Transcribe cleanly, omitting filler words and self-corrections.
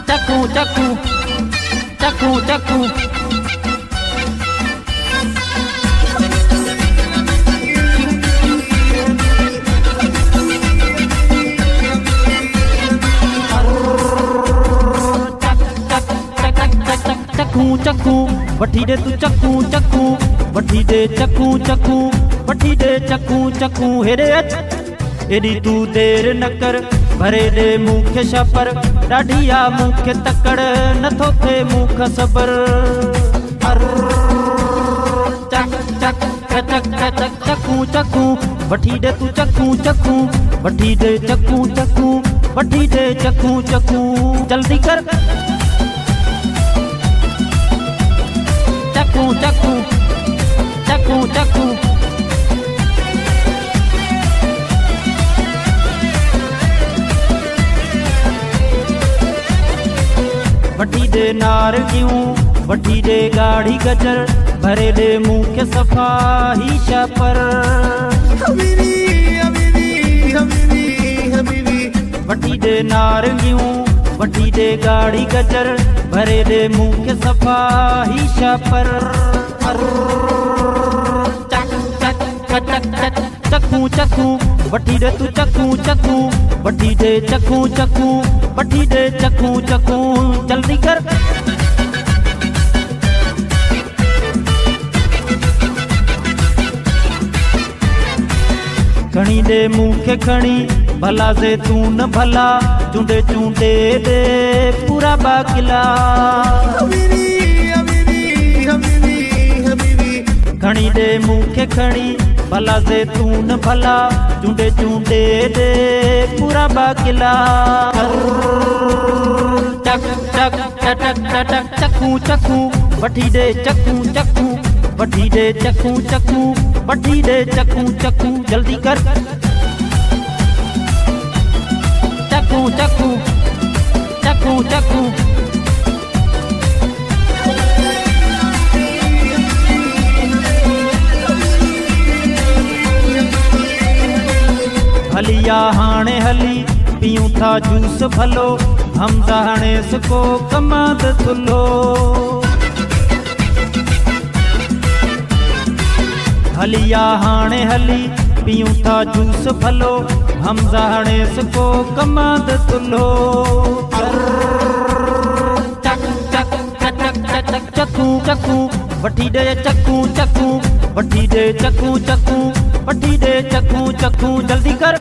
चक्कू चक्कू चक्कू चक्कू चक्कू चक्कू वठी दे तू चक्कू चक्कू वठी दे चक्कू चक्कू वठी दे चक्कू चक्कू हेरे अच एडी तू देर न कर भरे दे मुख छपर ॾाढिया मुख तकड़ नथो थे मुख सबर चक चक चक चक चक्कू चक्कू वठी दे तू चक्कू चक्कू वठी दे चक्कू चक्कू वठी दे चक्कू चक्कू जल्दी कर चक्कू चक्कू चक्कू चक्कू वठी दे नार क्यों वठी दे गाढ़ी गजर भरे दे मुख सफा ही छपर हबीबी हबीबी हबीबी हबीबी वठी दे नार क्यों वठी दे गाढ़ी गजर भरे दे मुख सफा ही छपर चक चक चक चक चक्कू चक्कू वठी दे तू चक्कू चक्कू वठी दे चक्कू चक्कू वठी दे चक्कू चक्कू जल्दी कर खणी दे मुख खणी भला जैतून भला चूंडे चूंडे दे पूरा बाकिला खणी दे मुख खणी भला जैतून भला चूंडे चूंडे दे पूरा बाकिला चक चक चटक चटक चक्कू चक्कू वठी दे चक्कू चक्कू वठी दे चक्कू चक्कू वठी दे चक्कू चक्कू जल्दी कर चक्कू चक्कू चक्कू चक्कू हलिया हाणे हली पियूं था जूस भलो हम हाणे सुको कमाद थुलो हलिया हाणे हली पियूं था जूस भलो हम हाणे सुको कमाद थुलो चक चक चक चक चक्कू चक्कू वठी दे चक्कू चक्कू वठी दे चक्कू चक्कू वठी दे चक्कू चक्कू जल्दी कर